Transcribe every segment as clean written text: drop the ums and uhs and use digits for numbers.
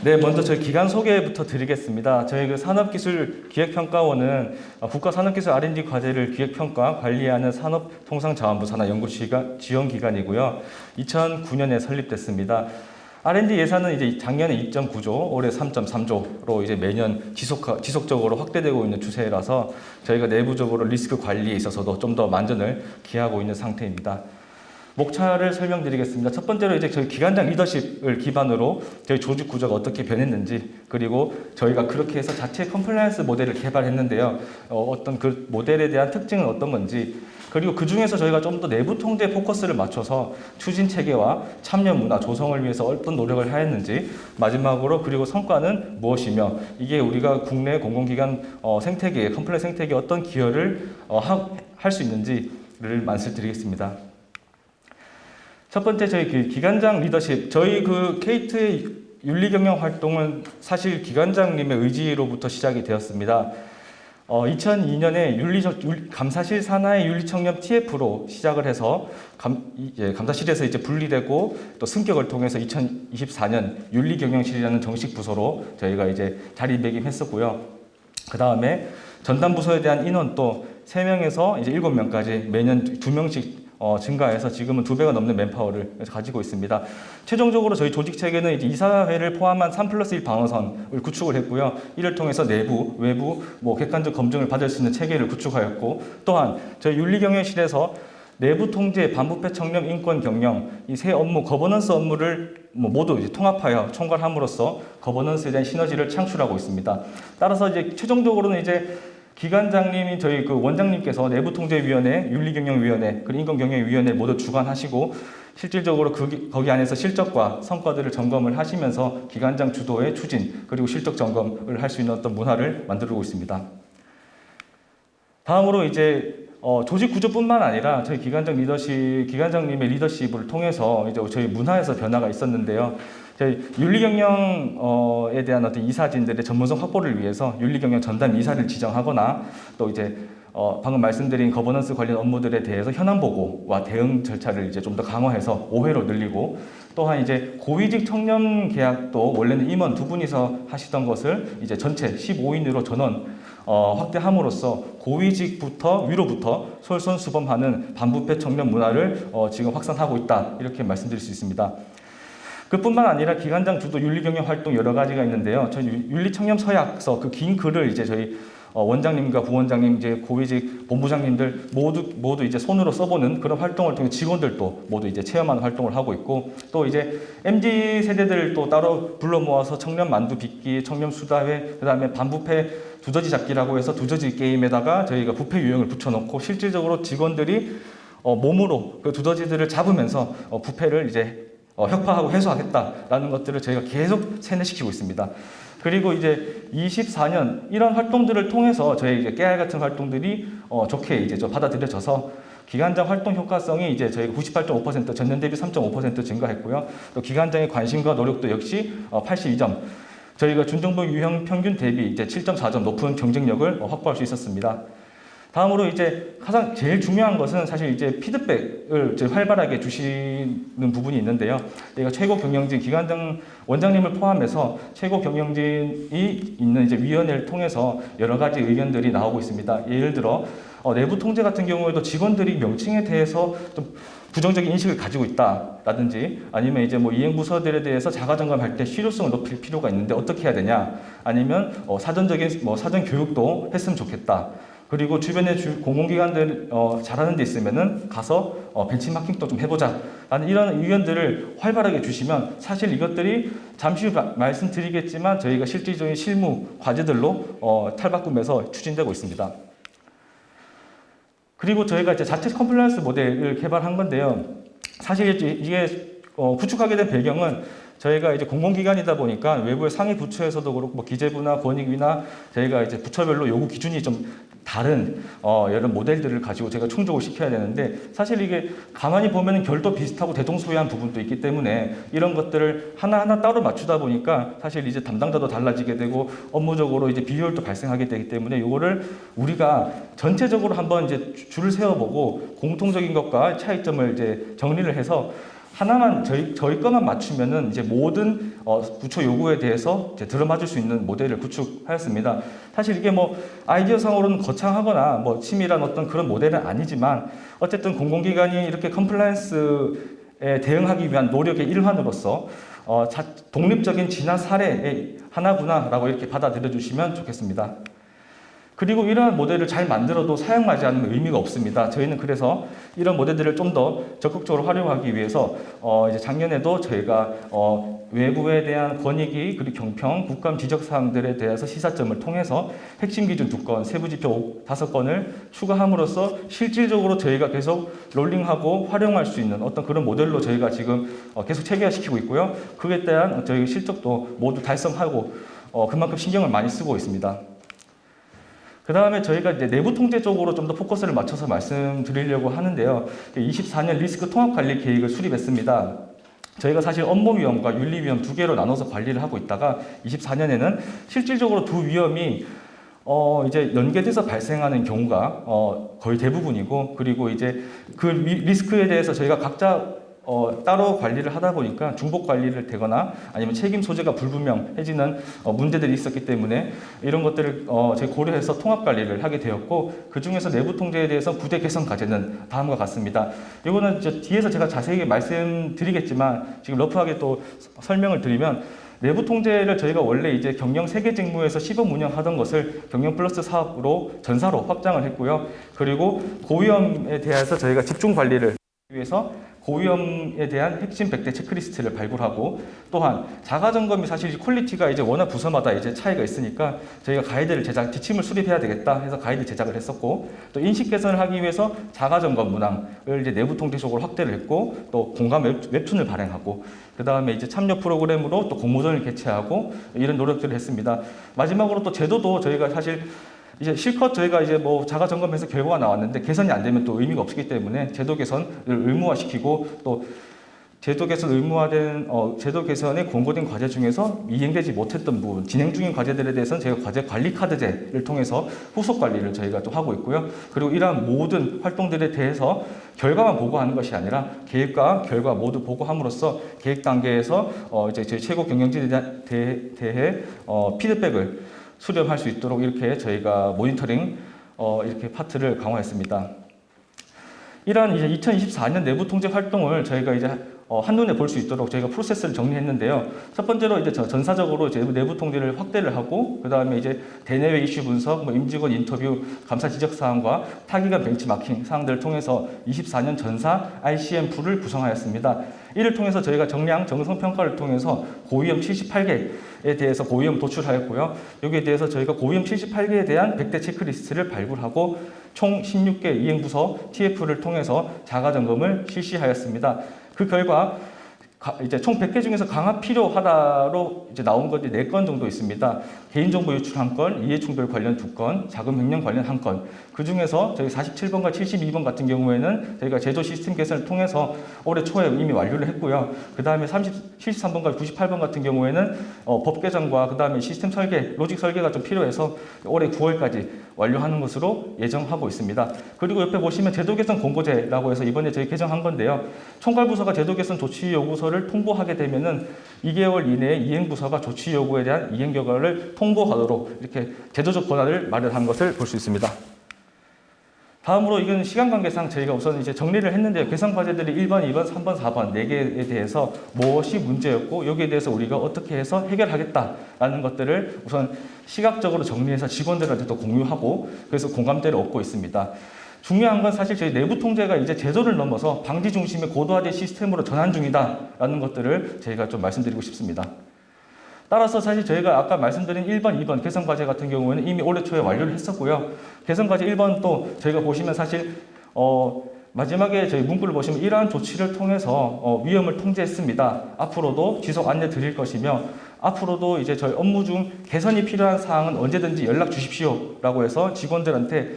네, 먼저 저희 기관 소개부터 드리겠습니다. 저희 그 산업기술기획평가원은 국가산업기술 R&D 과제를 기획평가, 관리하는 산업통상자원부 산하연구지원기관이고요. 2009년에 설립됐습니다. R&D 예산은 이제 작년에 2.9조, 올해 3.3조로 이제 매년 지속적으로 확대되고 있는 추세라서 저희가 내부적으로 리스크 관리에 있어서도 좀 더 만전을 기하고 있는 상태입니다. 목차를 설명드리겠습니다. 첫 번째로 이제 저희 기관장 리더십을 기반으로 저희 조직 구조가 어떻게 변했는지, 그리고 저희가 그렇게 해서 자체 컴플라이언스 모델을 개발했는데요. 어떤 그 모델에 대한 특징은 어떤 건지, 그리고 그 중에서 저희가 좀 더 내부 통제 포커스를 맞춰서 추진 체계와 참여 문화 조성을 위해서 어떤 노력을 하였는지, 마지막으로 그리고 성과는 무엇이며 이게 우리가 국내 공공기관 생태계에 컴플라이언스 생태계에 어떤 기여를 할 수 있는지를 말씀드리겠습니다. 첫 번째 저희 그 기관장 리더십, 저희 그 케이트의 윤리 경영 활동은 사실 기관장님의 의지로부터 시작이 되었습니다. 2002년에 감사실 산하의 윤리청렴 TF로 시작을 해서 감사실에서 이제 분리되고 또 승격을 통해서 2024년 윤리경영실이라는 정식 부서로 저희가 이제 자리매김했었고요. 그 다음에 전담 부서에 대한 인원도 3명에서 이제 7명까지 매년 2명씩 증가해서 지금은 2배가 넘는 맨파워를 가지고 있습니다. 최종적으로 저희 조직 체계는 이제 이사회를 포함한 3+1 방어선을 구축을 했고요. 이를 통해서 내부, 외부, 객관적 검증을 받을 수 있는 체계를 구축하였고, 또한 저희 윤리경영실에서 내부 통제, 반부패 청렴, 인권 경영 이 세 업무, 거버넌스 업무를 모두 이제 통합하여 총괄함으로써 거버넌스에 대한 시너지를 창출하고 있습니다. 따라서 이제 최종적으로는 이제 기관장님이 저희 그 원장님께서 내부통제위원회, 윤리경영위원회, 그리고 인권경영위원회 모두 주관하시고 실질적으로 거기 안에서 실적과 성과들을 점검을 하시면서 기관장 주도의 추진 그리고 실적 점검을 할 수 있는 어떤 문화를 만들고 있습니다. 다음으로 이제 조직 구조뿐만 아니라 저희 기관장님의 리더십을 통해서 이제 저희 문화에서 변화가 있었는데요. 저희 윤리경영에 대한 어떤 이사진들의 전문성 확보를 위해서 윤리경영 전담 이사를 지정하거나 또 이제 방금 말씀드린 거버넌스 관련 업무들에 대해서 현안 보고와 대응 절차를 이제 좀 더 강화해서 5회로 늘리고, 또한 이제 고위직 청렴 계약도 원래는 임원 2분이서 하시던 것을 이제 전체 15인으로 전원 확대함으로써 고위직부터 위로부터 솔선수범하는 반부패 청렴 문화를 지금 확산하고 있다, 이렇게 말씀드릴 수 있습니다. 그뿐만 아니라 기관장 주도 윤리경영 활동 여러 가지가 있는데요. 저희 윤리청렴 서약서 그 긴 글을 이제 저희 원장님과 부원장님, 이제 고위직 본부장님들 모두 이제 손으로 써보는 그런 활동을 통해 직원들도 모두 이제 체험하는 활동을 하고 있고, 또 이제 MZ 세대들을 또 따로 불러 모아서 청렴 만두 빚기, 청렴 수다회, 그다음에 반부패 두더지 잡기라고 해서 두더지 게임에다가 저희가 부패 유형을 붙여놓고 실질적으로 직원들이 몸으로 그 두더지들을 잡으면서 부패를 이제 혁파하고 해소하겠다라는 것들을 저희가 계속 세뇌시키고 있습니다. 그리고 이제 24년 이런 활동들을 통해서 저희 이제 깨알 같은 활동들이 좋게 이제 받아들여져서 기관장 활동 효과성이 이제 저희가 98.5% 전년 대비 3.5% 증가했고요. 또 기관장의 관심과 노력도 역시 82점. 저희가 준정부 유형 평균 대비 이제 7.4점 높은 경쟁력을 확보할 수 있었습니다. 다음으로 이제 가장 제일 중요한 것은 사실 이제 피드백을 이제 활발하게 주시는 부분이 있는데요. 저희가 최고 경영진 기관장 원장님을 포함해서 최고 경영진이 있는 이제 위원회를 통해서 여러 가지 의견들이 나오고 있습니다. 예를 들어 내부 통제 같은 경우에도 직원들이 명칭에 대해서 좀 부정적인 인식을 가지고 있다라든지, 아니면 이제 이행 부서들에 대해서 자가 점검할 때 실효성을 높일 필요가 있는데 어떻게 해야 되냐, 아니면 사전적인 사전 교육도 했으면 좋겠다. 그리고 주변에 공공기관들 잘하는 데 있으면은 가서 벤치마킹도 좀 해보자 라는 이런 의견들을 활발하게 주시면 사실 이것들이 잠시 후 말씀드리겠지만 저희가 실질적인 실무 과제들로 탈바꿈해서 추진되고 있습니다. 그리고 저희가 이제 자체 컴플라이언스 모델을 개발한 건데요. 사실 이게 구축하게 된 배경은 저희가 이제 공공기관이다 보니까 외부의 상위 부처에서도 그렇고 기재부나 권익위나 저희가 이제 부처별로 요구 기준이 좀 다른 여러 모델들을 가지고 제가 충족을 시켜야 되는데, 사실 이게 가만히 보면 결도 비슷하고 대동소이한 부분도 있기 때문에 이런 것들을 하나하나 따로 맞추다 보니까 사실 이제 담당자도 달라지게 되고 업무적으로 이제 비효율도 발생하게 되기 때문에 이거를 우리가 전체적으로 한번 이제 줄을 세워보고 공통적인 것과 차이점을 이제 정리를 해서 하나만 저희 것만 맞추면은 이제 모든 부처 요구에 대해서 이제 들어맞을 수 있는 모델을 구축하였습니다. 사실 이게 뭐 아이디어상으로는 거창하거나 뭐 치밀한 어떤 그런 모델은 아니지만 어쨌든 공공기관이 이렇게 컴플라이언스에 대응하기 위한 노력의 일환으로서 독립적인 진화 사례의 하나구나라고 이렇게 받아들여 주시면 좋겠습니다. 그리고 이러한 모델을 잘 만들어도 사용하지 않으면 의미가 없습니다. 저희는 그래서 이런 모델들을 좀 더 적극적으로 활용하기 위해서 이제 작년에도 저희가 외부에 대한 권익위 그리고 경평, 국감 지적 사항들에 대해서 시사점을 통해서 핵심 기준 2건, 세부 지표 5건을 추가함으로써 실질적으로 저희가 계속 롤링하고 활용할 수 있는 어떤 그런 모델로 저희가 지금 계속 체계화시키고 있고요. 그에 대한 저희 실적도 모두 달성하고 그만큼 신경을 많이 쓰고 있습니다. 그 다음에 저희가 이제 내부 통제 쪽으로 좀 더 포커스를 맞춰서 말씀드리려고 하는데요. 24년 리스크 통합 관리 계획을 수립했습니다. 저희가 사실 업무 위험과 윤리 위험 두 개로 나눠서 관리를 하고 있다가 24년에는 실질적으로 두 위험이 이제 연계돼서 발생하는 경우가 거의 대부분이고, 그리고 이제 그 리스크에 대해서 저희가 각자 따로 관리를 하다 보니까 중복 관리를 되거나 아니면 책임 소재가 불분명해지는 문제들이 있었기 때문에 이런 것들을 저희 고려해서 통합 관리를 하게 되었고, 그 중에서 내부 통제에 대해서 부대 개선 과제는 다음과 같습니다. 이거는 뒤에서 제가 자세히 말씀드리겠지만 지금 러프하게 또 설명을 드리면, 내부 통제를 저희가 원래 이제 경영 세계 직무에서 시범 운영하던 것을 경영 플러스 사업으로 전사로 확장을 했고요. 그리고 고위험에 대해서 저희가 집중 관리를 위해서 고위험에 대한 핵심 100대 체크리스트를 발굴하고, 또한 자가 점검이 사실 퀄리티가 이제 워낙 부서마다 이제 차이가 있으니까 저희가 가이드를 지침을 수립해야 되겠다 해서 가이드 제작을 했었고, 또 인식 개선을 하기 위해서 자가 점검 문항을 이제 내부 통제적으로 확대를 했고, 또 공감 웹툰을 발행하고, 그 다음에 이제 참여 프로그램으로 또 공모전을 개최하고 이런 노력들을 했습니다. 마지막으로 또 제도도 저희가 사실 이제 실컷 저희가 이제 뭐 자가 점검해서 결과가 나왔는데 개선이 안 되면 또 의미가 없기 때문에 제도 개선을 의무화시키고, 또 제도 개선 의무화된 제도 개선에 권고된 과제 중에서 이행되지 못했던 부분, 진행 중인 과제들에 대해서는 저희가 과제 관리 카드제를 통해서 후속 관리를 저희가 또 하고 있고요. 그리고 이러한 모든 활동들에 대해서 결과만 보고하는 것이 아니라 계획과 결과 모두 보고함으로써 계획 단계에서 이제 저희 최고 경영진에 대해 피드백을 수렴할 수 있도록 이렇게 저희가 모니터링 이렇게 파트를 강화했습니다. 이러한 이제 2024년 내부 통제 활동을 저희가 이제 한눈에 볼 수 있도록 저희가 프로세스를 정리했는데요. 첫 번째로 이제 전사적으로 이제 내부 통제를 확대를 하고, 그 다음에 이제 대내외 이슈 분석, 뭐 임직원 인터뷰, 감사 지적 사항과 타기관 벤치마킹 사항들을 통해서 24년 전사 ICMF를 구성하였습니다. 이를 통해서 저희가 정량 정성 평가를 통해서 고위험 78개에 대해서 고위험 도출하였고요. 여기에 대해서 저희가 고위험 78개에 대한 100대 체크리스트를 발굴하고 총 16개 이행부서 TF를 통해서 자가 점검을 실시하였습니다. 그 결과 이제 총 100개 중에서 강화 필요하다로 이제 나온 것이 4건 정도 있습니다. 개인정보 유출 1건, 이해충돌 관련 2건, 자금 횡령 관련 1건. 그 중에서 저희 47번과 72번 같은 경우에는 저희가 제조 시스템 개선을 통해서 올해 초에 이미 완료를 했고요. 그 다음에 73번과 98번 같은 경우에는 법 개정과 그 다음에 시스템 설계, 로직 설계가 좀 필요해서 올해 9월까지 완료하는 것으로 예정하고 있습니다. 그리고 옆에 보시면 제도 개선 공고제라고 해서 이번에 저희 개정한 건데요. 총괄부서가 제도 개선 조치 요구서를 통보하게 되면은 2개월 이내에 이행부서가 조치 요구에 대한 이행 결과를 통보하도록 이렇게 제도적 권한을 마련한 것을 볼 수 있습니다. 다음으로 이건 시간 관계상 저희가 우선 이제 정리를 했는데요. 개선 과제들이 1번, 2번, 3번, 4번 4개에 대해서 무엇이 문제였고 여기에 대해서 우리가 어떻게 해서 해결하겠다라는 것들을 우선 시각적으로 정리해서 직원들한테도 공유하고 그래서 공감대를 얻고 있습니다. 중요한 건 사실 저희 내부 통제가 이제 제도를 넘어서 방지 중심의 고도화된 시스템으로 전환 중이다라는 것들을 저희가 좀 말씀드리고 싶습니다. 따라서 사실 저희가 아까 말씀드린 1번, 2번 개선 과제 같은 경우에는 이미 올해 초에 완료를 했었고요. 개선 과제 1번 또 저희가 보시면 사실 마지막에 저희 문구를 보시면 이러한 조치를 통해서 위험을 통제했습니다. 앞으로도 지속 안내 드릴 것이며 앞으로도 이제 저희 업무 중 개선이 필요한 사항은 언제든지 연락 주십시오라고 해서 직원들한테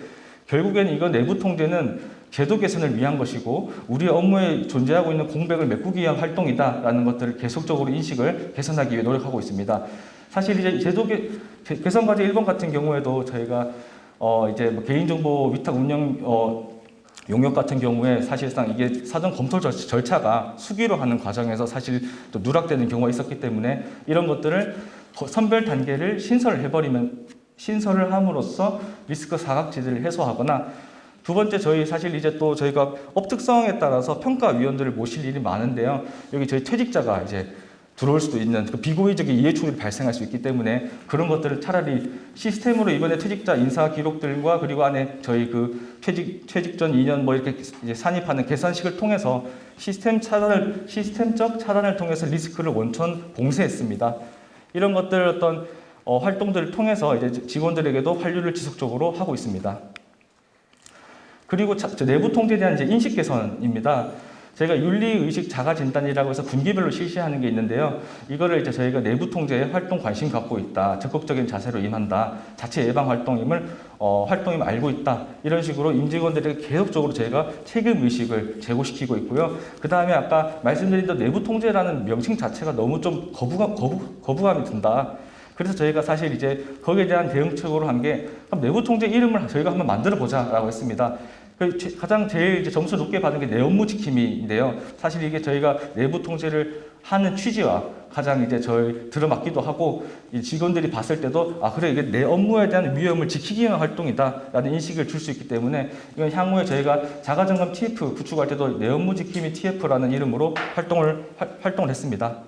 결국에는 이거 내부 통제는 제도 개선을 위한 것이고 우리 업무에 존재하고 있는 공백을 메꾸기 위한 활동이다라는 것들을 계속적으로 인식을 개선하기 위해 노력하고 있습니다. 사실 이제 제도 개선 과제 1번 같은 경우에도 저희가 이제 뭐 개인정보 위탁 운영 용역 같은 경우에 사실상 이게 사전 검토 절차가 수기로 하는 과정에서 사실 또 누락되는 경우가 있었기 때문에 이런 것들을 선별 단계를 신설을 함으로써 리스크 사각지대를 해소하거나, 두 번째, 저희 사실 이제 또 저희가 업 특성에 따라서 평가위원들을 모실 일이 많은데요. 여기 저희 퇴직자가 이제 들어올 수도 있는 그 비고의적인 이해충돌이 발생할 수 있기 때문에 그런 것들을 차라리 시스템으로 이번에 퇴직자 인사 기록들과 그리고 안에 저희 그 퇴직 전 2년 뭐 이렇게 이제 산입하는 계산식을 통해서 시스템적 차단을 통해서 리스크를 원천 봉쇄했습니다. 이런 것들 어떤 활동들을 통해서 이제 직원들에게도 환류를 지속적으로 하고 있습니다. 그리고 내부 통제에 대한 이제 인식 개선입니다. 저희가 윤리의식 자가진단이라고 해서 분기별로 실시하는 게 있는데요. 이거를 이제 저희가 내부 통제에 활동 관심 갖고 있다, 적극적인 자세로 임한다, 자체 예방 활동임을 알고 있다, 이런 식으로 임직원들에게 계속적으로 저희가 책임의식을 제고시키고 있고요. 그 다음에 아까 말씀드린 대로 내부 통제라는 명칭 자체가 너무 좀 거부감이 든다. 그래서 저희가 사실 이제 거기에 대한 대응책으로 한 게 내부 통제 이름을 저희가 한번 만들어 보자라고 했습니다. 가장 제일 이제 점수 높게 받은 게 내 업무 지킴이인데요. 사실 이게 저희가 내부 통제를 하는 취지와 가장 이제 저희 들어맞기도 하고, 이 직원들이 봤을 때도 아 그래 이게 내 업무에 대한 위험을 지키기 위한 활동이다라는 인식을 줄 수 있기 때문에 이건 향후에 저희가 자가점검 TF 구축할 때도 내 업무 지킴이 TF라는 이름으로 활동을 했습니다.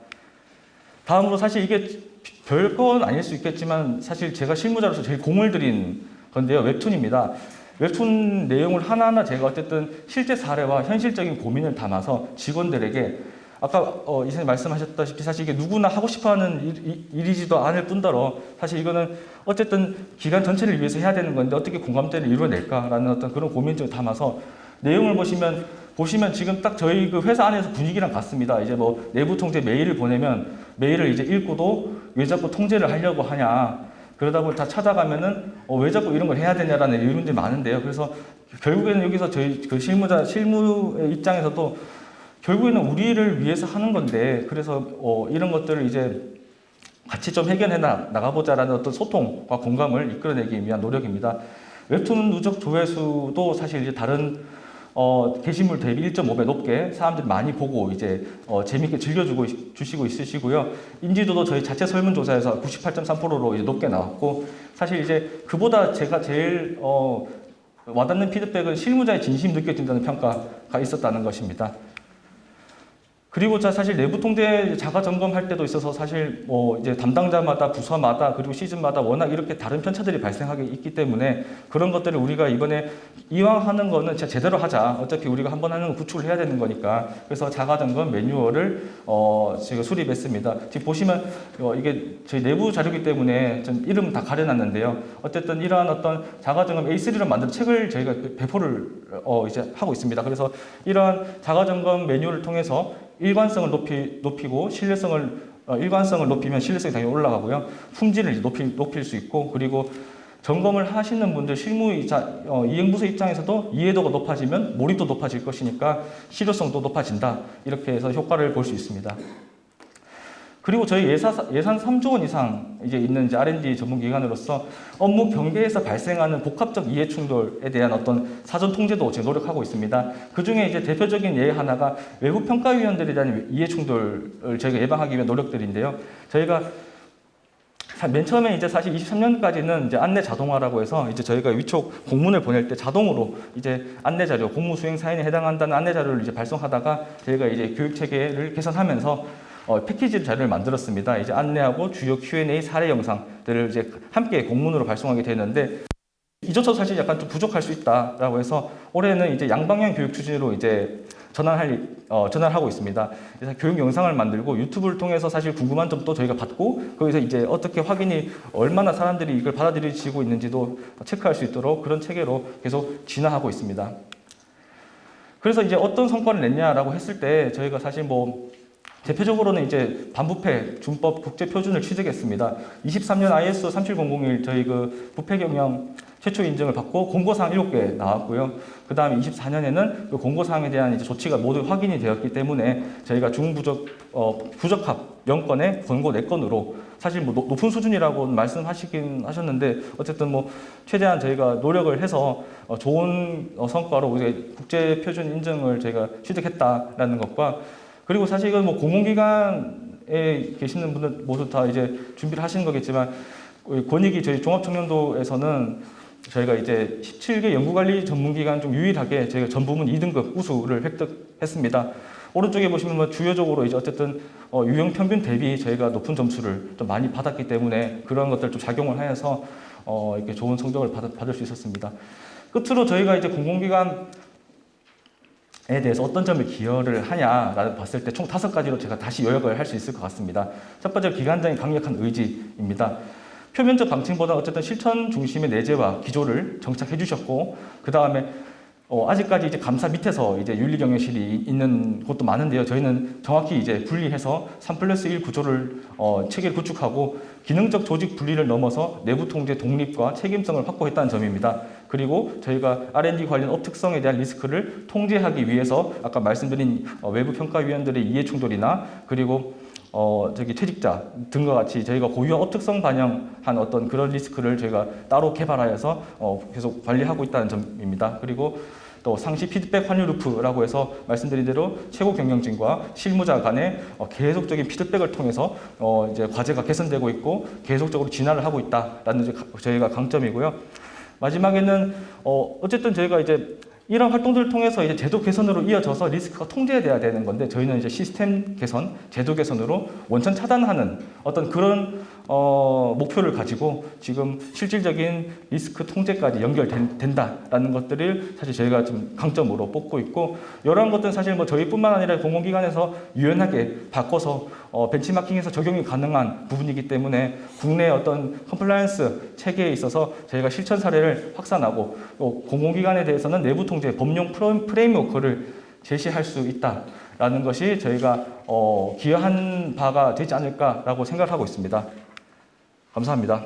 다음으로 사실 이게 별건 아닐 수 있겠지만 사실 제가 실무자로서 제일 공을 들인 건데요. 웹툰입니다. 웹툰 내용을 하나하나 제가 어쨌든 실제 사례와 현실적인 고민을 담아서 직원들에게, 아까 이사님 말씀하셨다시피 사실 이게 누구나 하고 싶어하는 일이지도 않을 뿐더러 사실 이거는 어쨌든 기관 전체를 위해서 해야 되는 건데 어떻게 공감대를 이루어낼까라는 어떤 그런 고민을 담아서 내용을 보시면 지금 딱 저희 그 회사 안에서 분위기랑 같습니다. 이제 뭐 내부 통제 메일을 보내면 메일을 이제 읽고도 왜 자꾸 통제를 하려고 하냐, 그러다 보니 다 찾아가면은 왜 자꾸 이런 걸 해야 되냐라는 의문들이 많은데요. 그래서 결국에는 여기서 저희 그 실무의 입장에서도 결국에는 우리를 위해서 하는 건데, 그래서 이런 것들을 이제 같이 좀 해결해 나가보자라는 어떤 소통과 공감을 이끌어내기 위한 노력입니다. 웹툰 누적 조회수도 사실 이제 다른 게시물 대비 1.5배 높게 사람들이 많이 보고 이제 재밌게 주시고 있으시고요. 인지도도 저희 자체 설문조사에서 98.3%로 이제 높게 나왔고, 사실 이제 그보다 제가 제일 와닿는 피드백은 실무자의 진심이 느껴진다는 평가가 있었다는 것입니다. 그리고 사실 내부 통제 자가 점검할 때도 있어서 사실 이제 담당자마다 부서마다 그리고 시즌마다 워낙 이렇게 다른 편차들이 발생하기 있기 때문에 그런 것들을 우리가 이번에 이왕 하는 거는 진짜 제대로 하자. 어차피 우리가 한번 하는 건 구축을 해야 되는 거니까. 그래서 자가 점검 매뉴얼을 제가 수립했습니다. 지금 보시면 이게 저희 내부 자료이기 때문에 좀 이름 다 가려놨는데요. 어쨌든 이러한 어떤 자가 점검 A3로 만든 책을 저희가 배포를 이제 하고 있습니다. 그래서 이러한 자가 점검 매뉴얼을 통해서 일관성을 높이고 일관성을 높이면 신뢰성이 당연히 올라가고요. 품질을 높일 수 있고, 그리고 점검을 하시는 분들 이행부서 입장에서도 이해도가 높아지면 몰입도 높아질 것이니까 실효성도 높아진다. 이렇게 해서 효과를 볼 수 있습니다. 그리고 저희 예산 3조 원 이상 이제 있는 이제 R&D 전문 기관으로서 업무 경계에서 발생하는 복합적 이해 충돌에 대한 어떤 사전 통제도 지금 노력하고 있습니다. 그 중에 이제 대표적인 예 하나가 외부 평가위원들에 대한 이해 충돌을 저희가 예방하기 위한 노력들인데요. 저희가 맨 처음에 이제 사실 23년까지는 이제 안내 자동화라고 해서 이제 저희가 위촉 공문을 보낼 때 자동으로 이제 안내 자료, 공무 수행 사연에 해당한다는 안내 자료를 이제 발송하다가 저희가 이제 교육 체계를 개선하면서 패키지 자료를 만들었습니다. 이제 안내하고 주요 Q&A 사례 영상들을 이제 함께 공문으로 발송하게 되는데, 이조차도 사실 약간 좀 부족할 수 있다라고 해서 올해는 이제 양방향 교육 추진으로 이제 전환하고 있습니다. 그래서 교육 영상을 만들고 유튜브를 통해서 사실 궁금한 점도 저희가 받고, 거기서 이제 어떻게 확인이 얼마나 사람들이 이걸 받아들이시고 있는지도 체크할 수 있도록 그런 체계로 계속 진화하고 있습니다. 그래서 이제 어떤 성과를 냈냐라고 했을 때 저희가 사실 대표적으로는 이제 반부패 준법 국제 표준을 취득했습니다. 23년 ISO 37001 저희 그 부패 경영 최초 인증을 받고 공고사항 7개 나왔고요. 그 다음에 24년에는 그 공고사항에 대한 이제 조치가 모두 확인이 되었기 때문에 저희가 부적합 0건에 권고 4건으로 사실 뭐 높은 수준이라고 말씀하시긴 하셨는데 어쨌든 뭐 최대한 저희가 노력을 해서 좋은 성과로 이제 국제 표준 인증을 저희가 취득했다라는 것과 그리고 사실 이건 뭐 공공기관에 계시는 분들 모두 다 이제 준비를 하시는 거겠지만 권익위 저희 종합청년도에서는 저희가 이제 17개 연구관리 전문기관 중 유일하게 저희가 전 부문 2등급 우수를 획득했습니다. 오른쪽에 보시면 뭐 주요적으로 이제 어쨌든 유형 평균 대비 저희가 높은 점수를 좀 많이 받았기 때문에 그런 것들 좀 작용을 하여서 이렇게 좋은 성적을 받을 수 있었습니다. 끝으로 저희가 이제 공공기관에 대해서 어떤 점을 기여를 하냐라고 봤을 때 총 5가지로 제가 다시 요약을 할 수 있을 것 같습니다. 첫 번째, 기관장의 강력한 의지입니다. 표면적 방침보다 어쨌든 실천 중심의 내재와 기조를 정착해 주셨고, 그 다음에 아직까지 이제 감사 밑에서 이제 윤리경영실이 있는 곳도 많은데요. 저희는 정확히 이제 분리해서 3+1 구조를 체계를 구축하고 기능적 조직 분리를 넘어서 내부 통제 독립과 책임성을 확보했다는 점입니다. 그리고 저희가 R&D 관련 업 특성에 대한 리스크를 통제하기 위해서 아까 말씀드린 외부 평가위원들의 이해 충돌이나 그리고 퇴직자 등과 같이 저희가 고유한 업 특성 반영한 어떤 그런 리스크를 저희가 따로 개발하여서 계속 관리하고 있다는 점입니다. 그리고 또 상시 피드백 환율 루프라고 해서 말씀드린 대로 최고 경영진과 실무자 간의 계속적인 피드백을 통해서 이제 과제가 개선되고 있고 계속적으로 진화를 하고 있다라는 저희가 강점이고요. 마지막에는 어쨌든 저희가 이제 이런 활동들을 통해서 이제 제도 개선으로 이어져서 리스크가 통제돼야 되는 건데 저희는 이제 시스템 개선, 제도 개선으로 원천 차단하는 어떤 그런 목표를 가지고 지금 실질적인 리스크 통제까지 연결된다라는 것들을 사실 저희가 좀 강점으로 뽑고 있고, 이러한 것들은 사실 뭐 저희뿐만 아니라 공공기관에서 유연하게 바꿔서 벤치마킹해서 적용이 가능한 부분이기 때문에 국내 어떤 컴플라이언스 체계에 있어서 저희가 실천 사례를 확산하고 또 공공기관에 대해서는 내부 통제 법령 프레임워크를 제시할 수 있다라는 것이 저희가 기여한 바가 되지 않을까라고 생각하고 있습니다. 감사합니다.